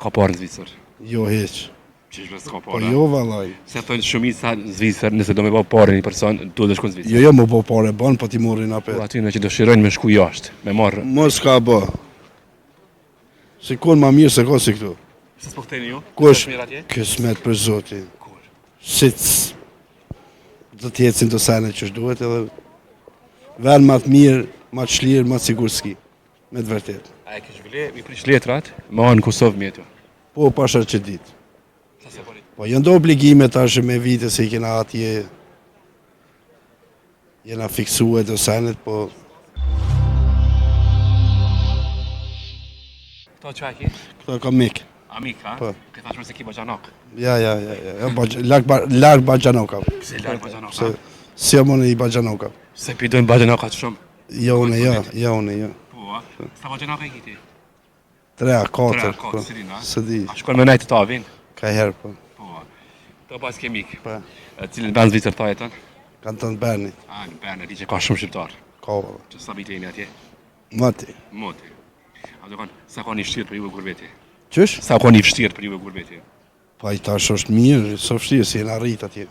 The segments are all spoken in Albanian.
ka parë në Zvicër? Jo hiç. Qysh s'ka Po parë? jo vallaj. Se thonë shumica në Zvicër, nëse do me bë parë një person, duhet të shkon në Zvicër. Jo më po parë ban, po ti morrin Po apet. aty në që dëshirojnë me shku jashtë, me marrë. Mos ka bë. Sikon ma mirë se ka si këtu. Se s'po ktheni ju? Kush? Mirë atje? Kismet për Zotin. Kur? Sic. Do të ecin të sene që duhet edhe vend më të mirë, më të çlirë, më të sigurski. Me të vërtetë. A e kish vle, mi prish letrat, me anë në Kosovë me aty. Po pasha që ditë. Sa se bëni? Po janë do obligime tash me vite se i kena atje. Jena fiksuar të senet, po Kto çaki? këto ka mik. Amik, ha? Po. Ke thashmë se ki Baxhanok. Ja. Larg Baxhanoka. Se larg Baxhanok. Se si jam unë i Baxhanoka. Se pidojnë Baxhanok atë shumë. Jo unë, jo. Po, a? Sa Baxhanok e kiti? 3, 4. 3, 4, si din, a? Se di. A shkon me najtë të avin? Ka herë, po. Po, të pas ke mik. Po. Cilën ban Zvicër ta jetën? Kanë të në Berni. A, në Bernë, di që ka shumë shqiptar. Ka valla. Që sa bitejnë atje? Mati. Moti. A do kanë, sa ka një vështirë për juve gurbeti? Qysh? Sa ka një vështirë për juve gurbeti? Pa i tash është mirë, së vështirë si jena rrit atje.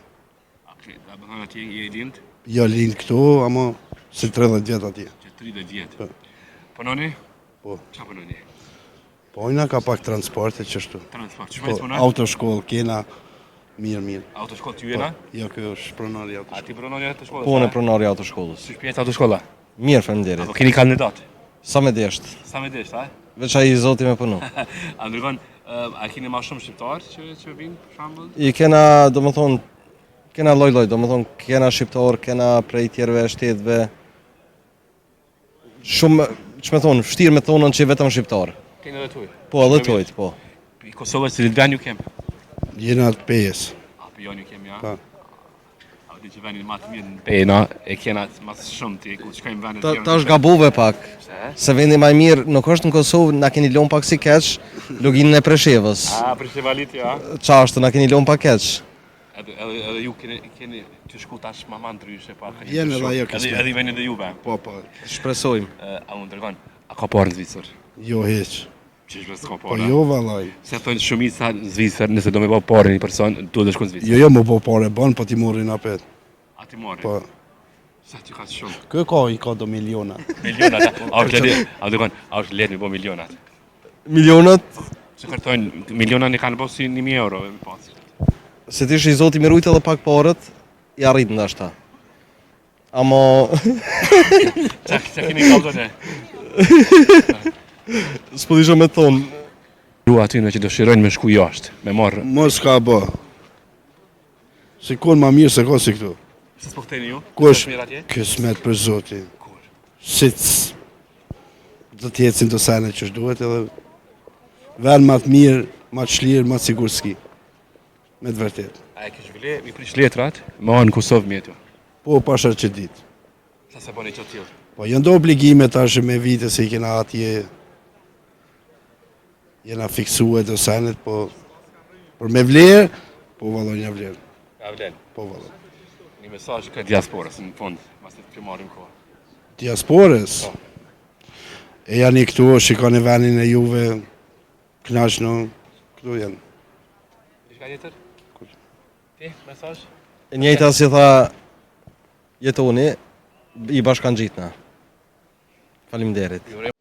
A, da bëhan atje je i lind? Jo lind këtu, ama si 30 vjet atje. Që 30 vjetë. Po. Punoni? Po. Qa punoni? Po ina ka pak transporte qështu. Transport. Po, Shmejtë puna? autoshkollë kena mirë. Autoshkollë t'ju jena? Jo, kjo është pronari A autoshkollë. ti prononi atë shkollë? Punë e pronari autoshkollës. Si shpjetë autoshkolla? Mirë, faleminderit. Apo keni kandidat? Sa me desht. Sa me desh, a? Veç ai zoti me punu. A ndërgon, a keni ma shumë shqiptar që vinë, për shambull? I kena, domethënë, kena lloj-lloj, domethënë kena shqiptar, kena prej tjerëve shtetëve. Shumë, ç'më thon, vështirë me thonën që vetëm shqiptar. Keni edhe tuj? Po, edhe tojt, po. I Kosovës si ven ju kem? Jena të pejes. A për janë ju kem, ja? Pa. A di që venin ma të mirë në pejna, e kena ma shumë ti, ku shkojmë venet Ta është gabuve pak. Se? Se vendi më i mirë nuk është në Kosovë, na keni lënë pak si keq, luginën e Preshevës. A, për Shevalit, ja? Ç'ashtu na keni lënë pak keq. Edhe ju keni që shku tash ma ndryshe, pa ka Jenë edhe ajo kismet. Edhe i veni dhe juve. Po. Shpresojmë. A unë dërgon, a ka parë në Zvicër? Jo hiç. Qysh s'ka Po parë? jo vallaj. Se thonë shumica në Zvicër, nëse do me bë parë një person, duhet të shkon në Zvicër. Jo më po parë ban, po ti morrin apet. A ti morë? Po. Sa ti ka shumë? Kë ka do miliona. Milionat, a është lehtë, a dërgon, a është lehtë me bë milionat? Milionat, Se kërtojnë, milionat ne kanë bë si 1000 euro me pas. se ti i zoti më rujt edhe pak parët, i arrit ndoshta. Amo Qa keni kalzën e? s'po disha me thonë. Ru aty në që dëshirojnë me shku jashtë, me marrë. Mos ka bë. Sikon ma mirë se ka si këtu. Se s'po ktheni ju? Kush? Mirë atje? Kismet për Zotin. Kur? Sic. Do të ecin të sene që duhet edhe vend më të mirë, më të çlirë, më të sigurski. Me të vërtetë. A e kish vle, mi prish letrat, me anë në Kosovë me aty. Po pasha që ditë. Sa se bëni që tjilë? Po janë do obligime tash me vite se i kena atje. Jena fiksuar të senet, po për me vlerë, po vallon ja vlerë. Ja vlen. Po vallon. Një mesazh këtë diasporës në fund, pas të marrim kohë. Diasporës. Po. E janë i këtu, shikoni vendin e juve, knaqno, këtu janë. Diçka tjetër? Ti, mesazh? E njëjta si tha jetoni, i bashkangjitna. Faleminderit.